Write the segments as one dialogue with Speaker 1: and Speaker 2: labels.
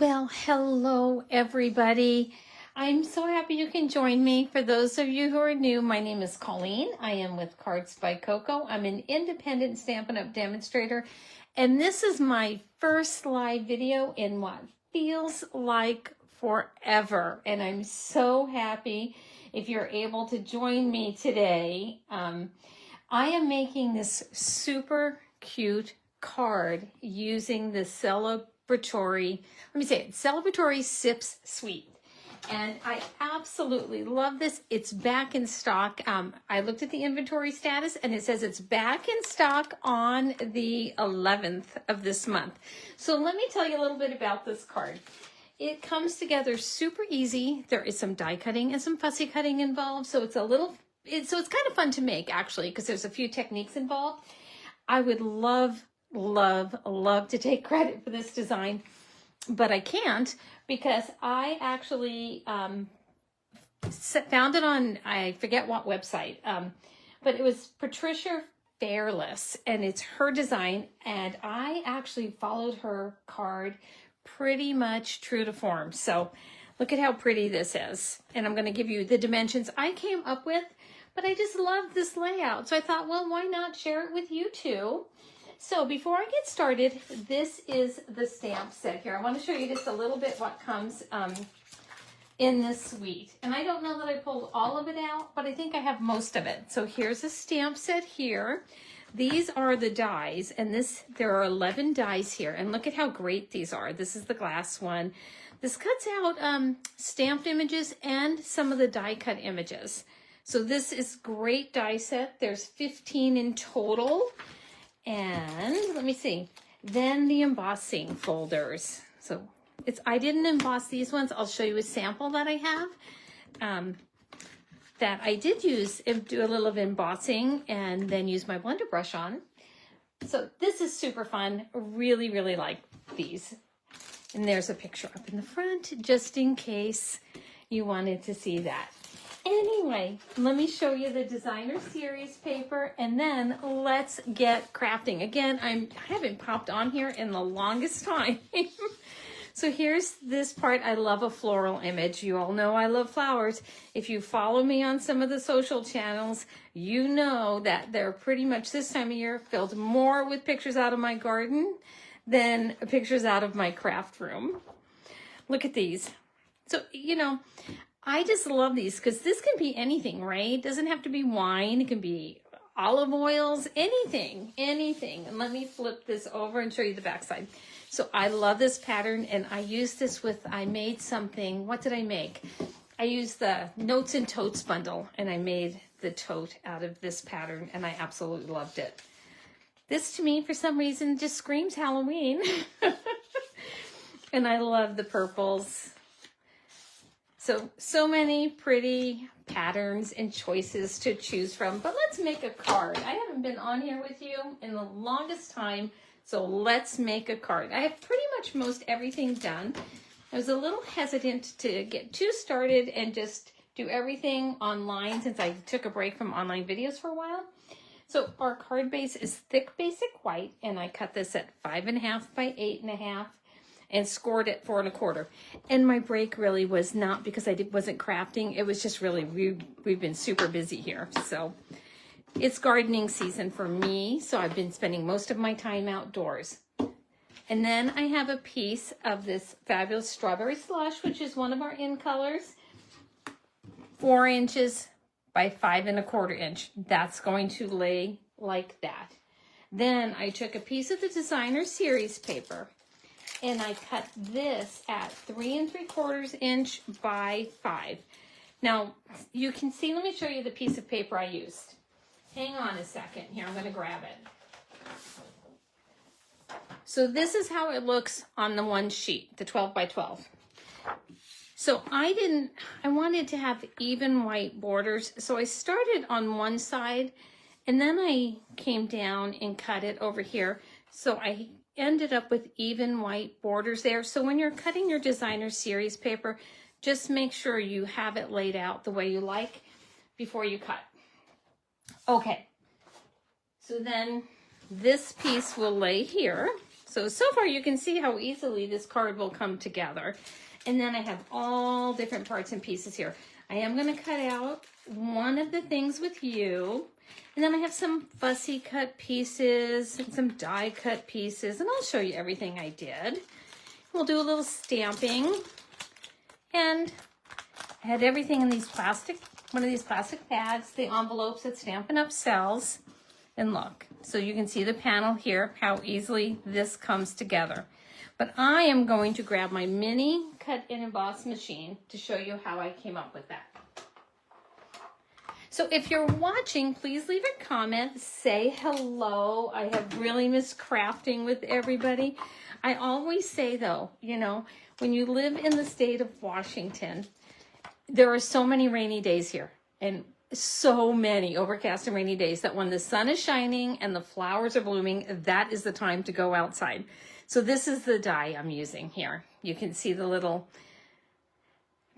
Speaker 1: Well, hello everybody. I'm so happy you can join me. For those of you who are new, my name is Colleen. I am with Cards by Coco. I'm an independent Stampin' Up! Demonstrator, and this is my first live video in what feels like forever. And I'm so happy if you're able to join me today. I am making this super cute card using the Celebratory, Celebratory Sips Suite. And I absolutely love this. It's back in stock. I looked at the inventory status and it says it's back in stock on the 11th of this month. So let me tell you a little bit about this card. It comes together super easy. There is some die cutting and some fussy cutting involved. So it's kind of fun to make actually, because there's a few techniques involved. I would love to take credit for this design, but I can't because I actually found it on, I forget what website, but it was Patricia Fairless, and it's her design, and I actually followed her card pretty much true to form. So look at how pretty this is, and I'm going to give you the dimensions I came up with, but I just love this layout, so I thought, well, why not share it with you too? So before I get started, this is the stamp set here. I want to show you just a little bit what comes in this suite. And I don't know that I pulled all of it out, but I think I have most of it. So here's a stamp set here. These are the dies, and there are 11 dies here. And look at how great these are. This is the glass one. This cuts out stamped images and some of the die cut images. So this is great die set. There's 15 in total. And let me see, then the embossing folders. So I didn't emboss these ones. I'll show you a sample that I have that I did do a little of embossing and then use my blender brush on. So this is super fun. Really, really like these. And there's a picture up in the front just in case you wanted to see that. Anyway, let me show you the designer series paper and then let's get crafting. Again, I haven't popped on here in the longest time. So here's this part. I love a floral image. You all know I love flowers. If you follow me on some of the social channels, you know that they're pretty much this time of year filled more with pictures out of my garden than pictures out of my craft room. Look at these. So, I just love these because this can be anything, right? It doesn't have to be wine. It can be olive oils, anything. And let me flip this over and show you the back side. So I love this pattern, and I used this I made something. What did I make? I used the Notes and Totes bundle, and I made the tote out of this pattern, and I absolutely loved it. This, to me, for some reason, just screams Halloween. And I love the purples. So many pretty patterns and choices to choose from, but let's make a card. I haven't been on here with you in the longest time, so let's make a card. I have pretty much most everything done. I was a little hesitant to get too started and just do everything online since I took a break from online videos for a while. So our card base is thick basic white, and I cut this at 5.5 by 8.5. and scored it 4 1/4. And my break really was not because I wasn't crafting. It was just really, we've been super busy here. So it's gardening season for me. So I've been spending most of my time outdoors. And then I have a piece of this fabulous strawberry slush, which is one of our in colors, 4 inches by 5 1/4 inch. That's going to lay like that. Then I took a piece of the designer series paper, and I cut this at 3 3/4 inch by 5. Now, you can see, let me show you the piece of paper I used. Hang on a second here, I'm gonna grab it. So this is how it looks on the one sheet, the 12 by 12. So I wanted to have even white borders. So I started on one side and then I came down and cut it over here. So I ended up with even white borders there. So when you're cutting your designer series paper, just make sure you have it laid out the way you like before you cut. Okay, so then this piece will lay here. So far you can see how easily this card will come together. And then I have all different parts and pieces here. I am going to cut out one of the things with you. And then I have some fussy cut pieces and some die cut pieces. And I'll show you everything I did. We'll do a little stamping. And I had everything in these one of these plastic pads, the envelopes that Stampin' Up! Sells. And look, so you can see the panel here, how easily this comes together. But I am going to grab my mini cut and emboss machine to show you how I came up with that. So if you're watching, please leave a comment, say hello. I have really missed crafting with everybody. I always say though, you know, when you live in the state of Washington, there are so many rainy days here and so many overcast and rainy days that when the sun is shining and the flowers are blooming, that is the time to go outside. So this is the die I'm using here. You can see the little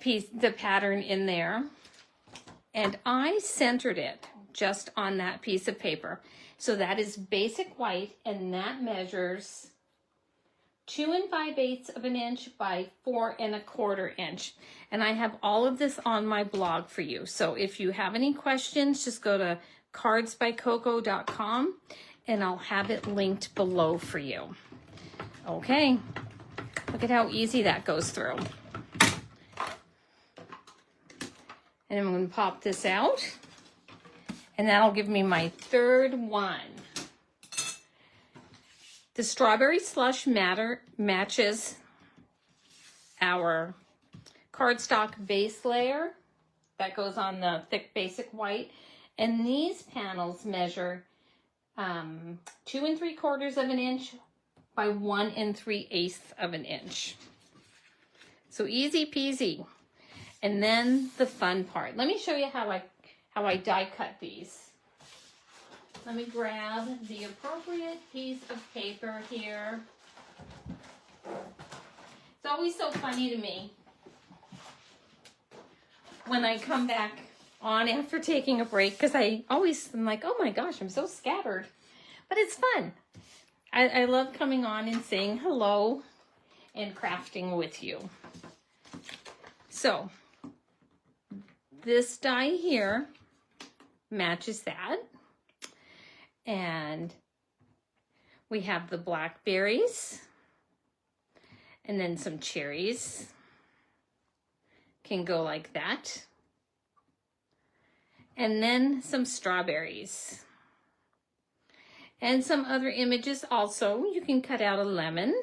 Speaker 1: piece, the pattern in there. And I centered it just on that piece of paper. So that is basic white, and that measures 2 5/8 of an inch by 4 1/4 inch. And I have all of this on my blog for you. So if you have any questions, just go to cardsbycoco.com and I'll have it linked below for you. Okay, look at how easy that goes through. And I'm going to pop this out, and that'll give me my third one. The strawberry slush matches our cardstock base layer that goes on the thick basic white. And these panels measure 2 3/4 of an inch by 1 3/8 of an inch. So easy peasy. And then the fun part. Let me show you how I die cut these. Let me grab the appropriate piece of paper here. It's always so funny to me when I come back on after taking a break, because I'm like, oh my gosh, I'm so scattered. But it's fun. I love coming on and saying hello and crafting with you. So this die here matches that. And we have the blackberries and then some cherries. Can go like that. And then some strawberries. And some other images also. You can cut out a lemon.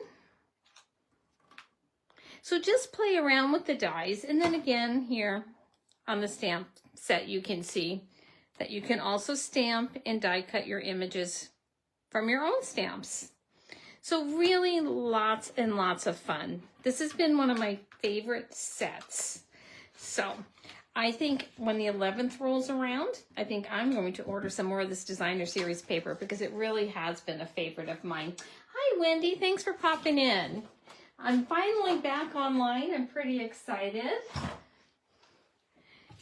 Speaker 1: So just play around with the dies. And then again here on the stamp set you can see that you can also stamp and die cut your images from your own stamps. So really lots and lots of fun. This has been one of my favorite sets. So I think when the 11th rolls around, I think I'm going to order some more of this designer series paper because it really has been a favorite of mine. Hi Wendy, thanks for popping in. I'm finally back online. I'm pretty excited.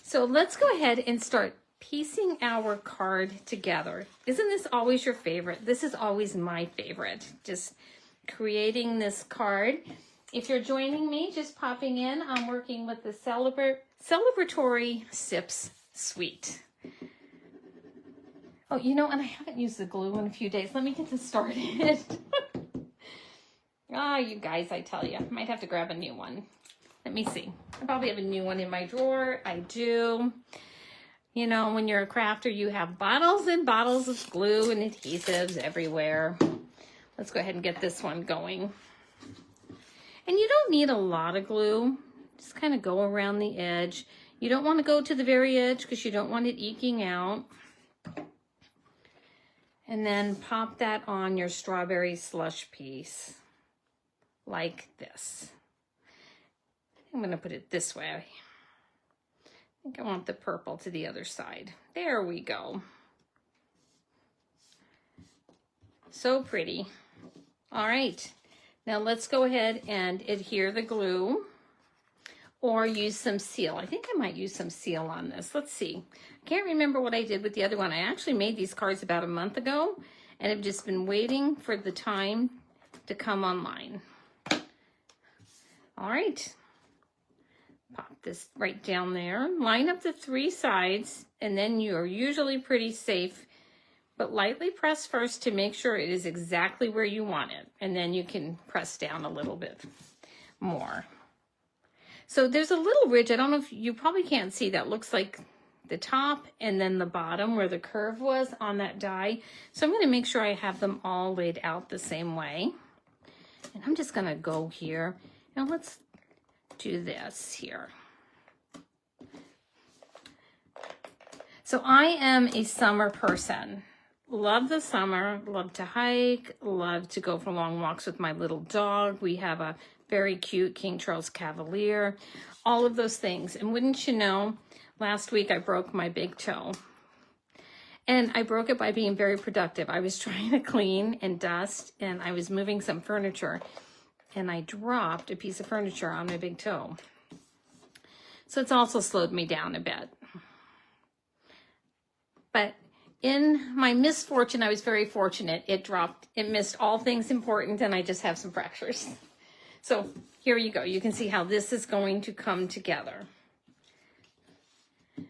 Speaker 1: So let's go ahead and start piecing our card together. Isn't this always your favorite? This is always my favorite, just creating this card. If you're joining me, just popping in, I'm working with the Celebratory Sips Suite. Oh, you know, and I haven't used the glue in a few days. Let me get this started. You guys, I tell you, I might have to grab a new one. Let me see. I probably have a new one in my drawer. I do. You know, when you're a crafter, you have bottles and bottles of glue and adhesives everywhere. Let's go ahead and get this one going. And you don't need a lot of glue. Just kind of go around the edge. You don't want to go to the very edge because you don't want it eking out. And then pop that on your strawberry slush piece like this. I'm going to put it this way. I think I want the purple to the other side. There we go. So pretty. All right. Now let's go ahead and adhere the glue or use some seal. I think I might use some seal on this. Let's see. I can't remember what I did with the other one. I actually made these cards about a month ago and have just been waiting for the time to come online. All right. Pop this right down there. Line up the 3 sides, and then you're usually pretty safe, but lightly press first to make sure it is exactly where you want it. And then you can press down a little bit more. So there's a little ridge. I don't know if you probably can't see that. Looks like the top and then the bottom where the curve was on that die. So I'm going to make sure I have them all laid out the same way. And I'm just going to go here. Now let's do this here. So I am a summer person. Love the summer, love to hike, love to go for long walks with my little dog. We have a very cute King Charles Cavalier, all of those things. And wouldn't you know, last week I broke my big toe. And I broke it by being very productive. I was trying to clean and dust, and I was moving some furniture, and I dropped a piece of furniture on my big toe. So it's also slowed me down a bit. But in my misfortune, I was very fortunate. It missed all things important, and I just have some fractures. So here you go. You can see how this is going to come together.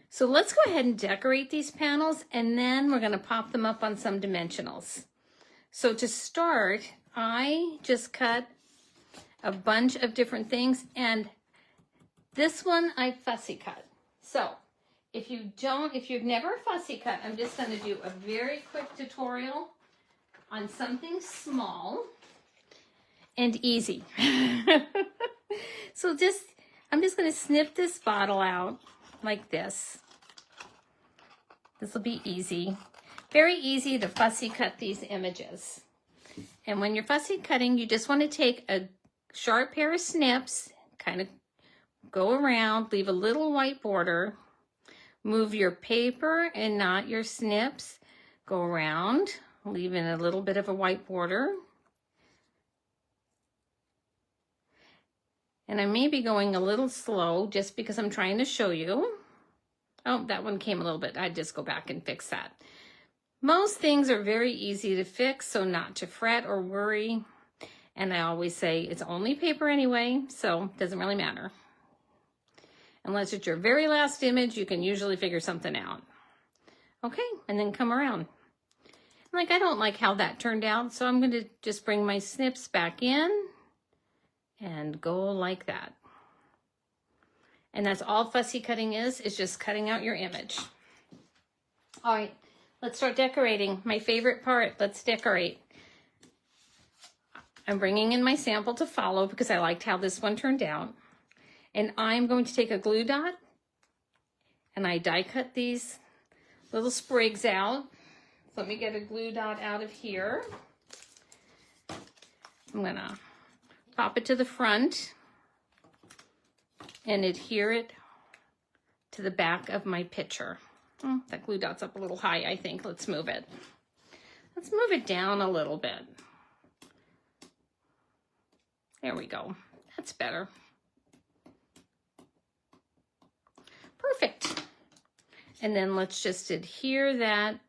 Speaker 1: So let's go ahead and decorate these panels, and then we're going to pop them up on some dimensionals. So to start, I just cut a bunch of different things, and this one I fussy cut. So if you've never fussy cut, I'm just going to do a very quick tutorial on something small and easy. So I'm just going to snip this bottle out like this. This will be easy. Very easy to fussy cut these images. And when you're fussy cutting, you just want to take a sharp pair of snips, kind of go around, leave a little white border, move your paper and not your snips, go around, leaving a little bit of a white border. And I may be going a little slow just because I'm trying to show you. Oh, that one came a little bit. I'd just go back and fix that. Most things are very easy to fix, so not to fret or worry. And I always say it's only paper anyway, so it doesn't really matter. Unless it's your very last image, you can usually figure something out. Okay, and then come around. Like, I don't like how that turned out, so I'm going to just bring my snips back in and go like that. And that's all fussy cutting is just cutting out your image. All right, let's start decorating. My favorite part, let's decorate. I'm bringing in my sample to follow because I liked how this one turned out. And I'm going to take a glue dot and I die cut these little sprigs out. So let me get a glue dot out of here. I'm gonna pop it to the front and adhere it to the back of my picture. Oh, that glue dot's up a little high, I think. Let's move it. Let's move it down a little bit. There we go. That's better. Perfect. And then let's just adhere that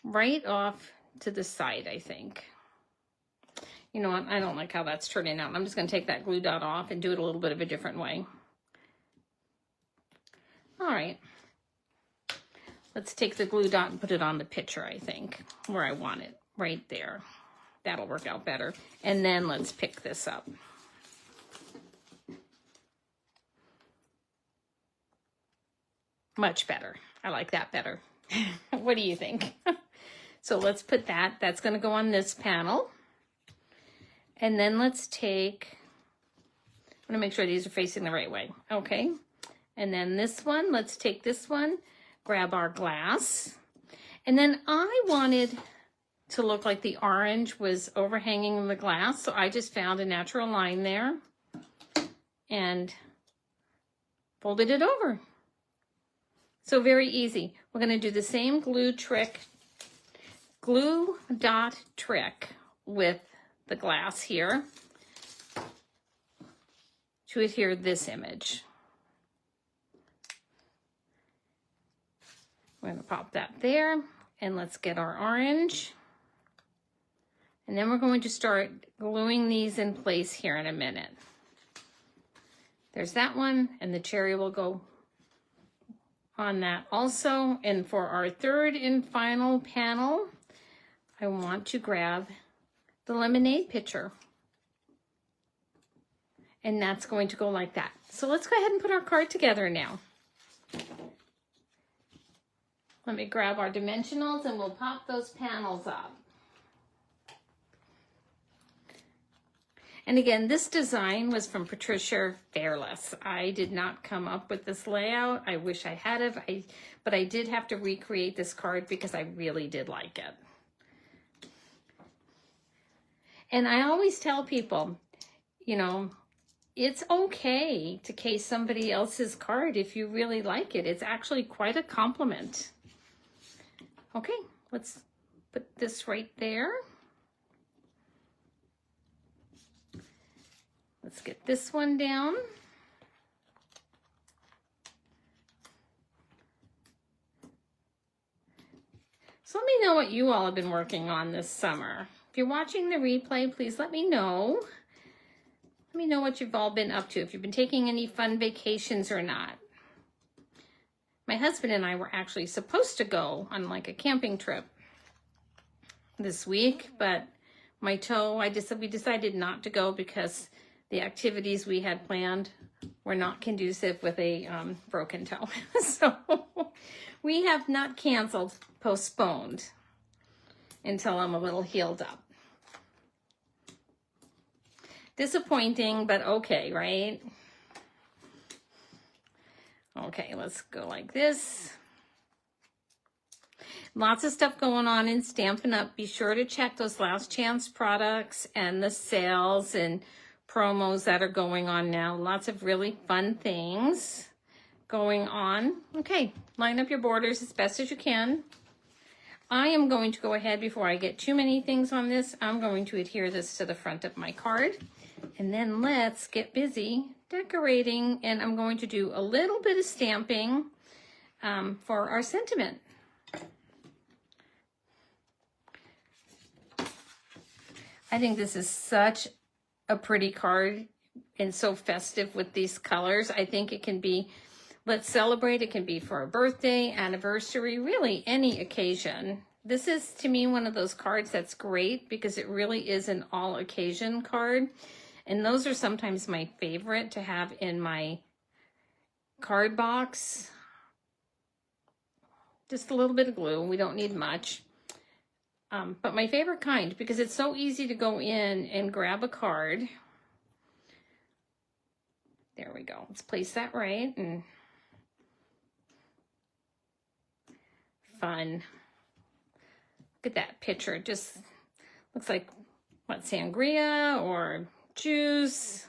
Speaker 1: right off to the side, I think. You know what? I don't like how that's turning out. I'm just going to take that glue dot off and do it a little bit of a different way. All right. Let's take the glue dot and put it on the picture, I think, where I want it, right there. That'll work out better. And then let's pick this up. Much better. I like that better. What do you think? So let's put that. That's going to go on this panel. And then let's take, I'm going to make sure these are facing the right way. Okay. And then this one, let's take this one, grab our glass. And then I wanted to look like the orange was overhanging the glass. So I just found a natural line there and folded it over. So very easy. We're going to do the same glue dot trick with the glass here to adhere this image. We're going to pop that there, and let's get our orange. And then we're going to start gluing these in place here in a minute. There's that one, and the cherry will go on that also. And for our third and final panel, I want to grab the lemonade pitcher. And that's going to go like that. So let's go ahead and put our card together now. Let me grab our dimensionals and we'll pop those panels up. And again, this design was from Patricia Fairless. I did not come up with this layout. I wish I had have, but I did have to recreate this card because I really did like it. And I always tell people, you know, it's okay to case somebody else's card if you really like it. It's actually quite a compliment. Okay, let's put this right there. Let's get this one down. So let me know what you all have been working on this summer. If you're watching the replay, please let me know. Let me know what you've all been up to, if you've been taking any fun vacations or not. My husband and I were actually supposed to go on like a camping trip this week, but my toe, we decided not to go because the activities we had planned were not conducive with a broken toe. So we have not canceled, postponed until I'm a little healed up. Disappointing, but okay, right? Okay, let's go like this. Lots of stuff going on in Stampin' Up. Be sure to check those last chance products and the sales and promos that are going on now. Lots of really fun things going on. Okay, line up your borders as best as you can. I am going to go ahead before I get too many things on this. I'm going to adhere this to the front of my card. And then let's get busy decorating. And I'm going to do a little bit of stamping for our sentiment. I think this is such a pretty card and so festive with these colors. I think it can be, let's celebrate. It can be for a birthday, anniversary, really any occasion. This is, to me, one of those cards that's great because it really is an all occasion card. And those are sometimes my favorite to have in my card box. Just a little bit of glue. We don't need much. But my favorite kind, because it's so easy to go in and grab a card. There we go. Let's place that right. And fun. Look at that picture. It just looks like, what, sangria or juice.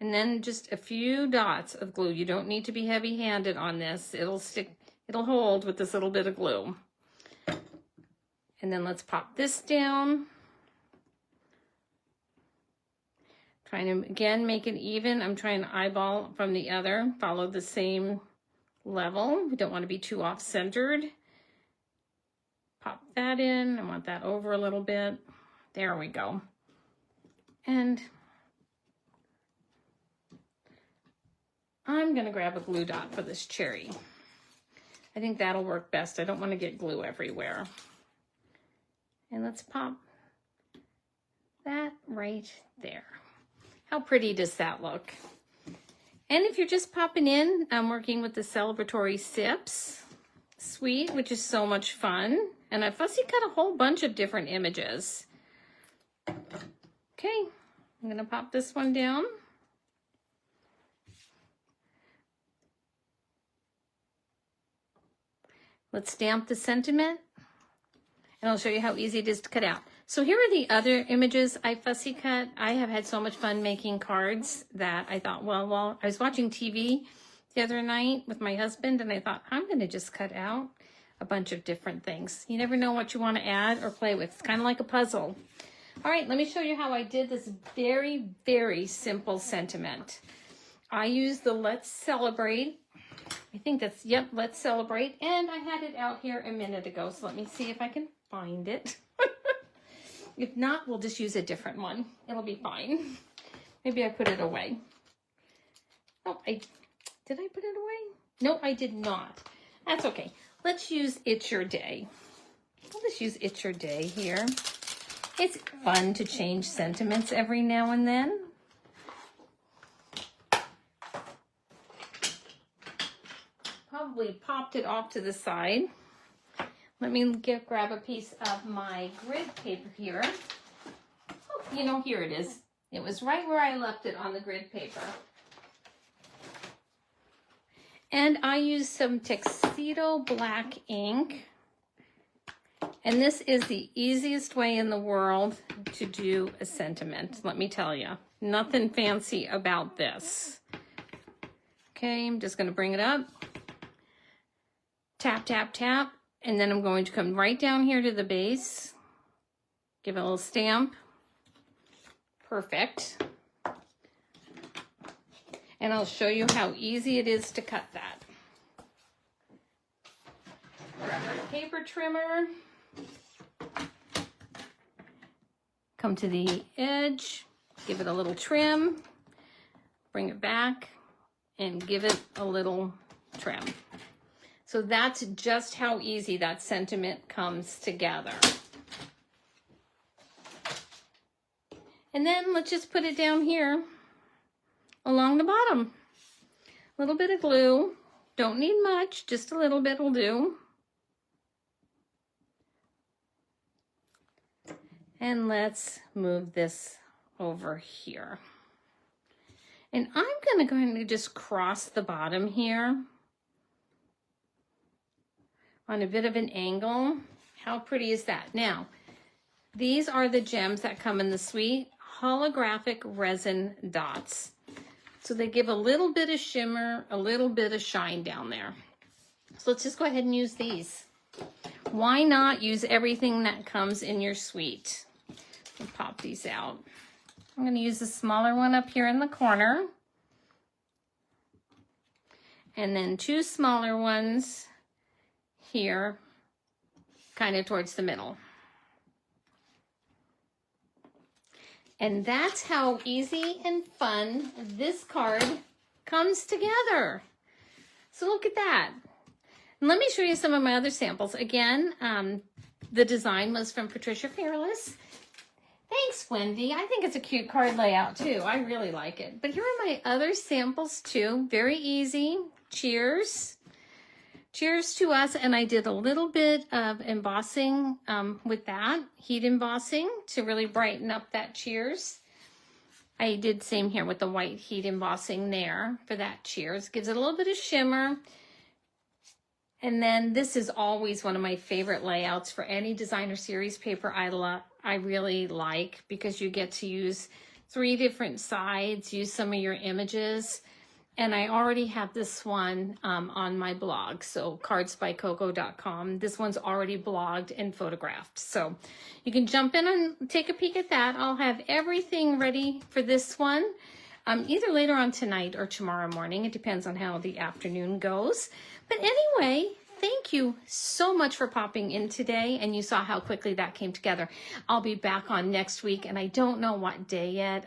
Speaker 1: And then just a few dots of glue. You don't need to be heavy-handed on this. It'll stick. It'll hold with this little bit of glue. And then let's pop this down. Trying to, again, make it even. I'm trying to eyeball from the other. Follow the same level. We don't want to be too off-centered. Pop that in. I want that over a little bit. There we go. And I'm going to grab a glue dot for this cherry. I think that'll work best. I don't want to get glue everywhere. And let's pop that right there. How pretty does that look? And if you're just popping in, I'm working with the Celebratory Sips suite, which is so much fun. And I fussy cut a whole bunch of different images. Okay, I'm gonna pop this one down. Let's stamp the sentiment, and I'll show you how easy it is to cut out. So here are the other images I fussy cut. I have had so much fun making cards that I thought, well, I was watching TV the other night with my husband, and I thought, I'm going to just cut out a bunch of different things. You never know what you want to add or play with. It's kind of like a puzzle. All right, let me show you how I did this very, very simple sentiment. I used the Let's Celebrate. I think that's, yep, Let's Celebrate. And I had it out here a minute ago, so let me see if I can find it. If not, we'll just use a different one. It'll be fine. Maybe I put it away. Oh, did I put it away? No, I did not. That's okay. Let's use It's Your Day. I'll just use It's Your Day here. It's fun to change sentiments every now and then. Probably popped it off to the side. Let me grab a piece of my grid paper here. Oh, you know, here it is. It was right where I left it on the grid paper. And I used some Tuxedo black ink. And this is the easiest way in the world to do a sentiment, let me tell you. Nothing fancy about this. Okay, I'm just going to bring it up. Tap, tap, tap. And then I'm going to come right down here to the base. Give it a little stamp. Perfect. And I'll show you how easy it is to cut that. Grab my paper trimmer. Come to the edge, give it a little trim, bring it back, and give it a little trim. So that's just how easy that sentiment comes together. And then let's just put it down here along the bottom. A little bit of glue. Don't need much, just a little bit will do. And let's move this over here. And I'm going to just cross the bottom here on a bit of an angle. How pretty is that? Now, these are the gems that come in the sweet holographic resin dots. So they give a little bit of shimmer, a little bit of shine down there. So let's just go ahead and use these. Why not use everything that comes in your suite? And pop these out. I'm going to use the smaller one up here in the corner. And then two smaller ones here, kind of towards the middle. And that's how easy and fun this card comes together. So look at that. And let me show you some of my other samples. Again, the design was from Patricia Fearless. Thanks, Wendy. I think it's a cute card layout too. I really like it. But here are my other samples too. Very easy. Cheers. Cheers to us. And I did a little bit of embossing with that, heat embossing, to really brighten up that cheers. I did same here with the white heat embossing there for that cheers. Gives it a little bit of shimmer. And then this is always one of my favorite layouts for any designer series paper I really like, because you get to use 3 different sides, use some of your images. And I already have this one on my blog, so cardsbycoco.com. This one's already blogged and photographed. So you can jump in and take a peek at that. I'll have everything ready for this one, either later on tonight or tomorrow morning. It depends on how the afternoon goes. But anyway, thank you so much for popping in today. And you saw how quickly that came together. I'll be back on next week, and I don't know what day yet.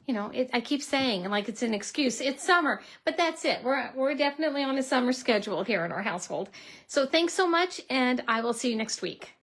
Speaker 1: You know, I keep saying, like it's an excuse, it's summer, but that's it. We're definitely on a summer schedule here in our household. So thanks so much, and I will see you next week.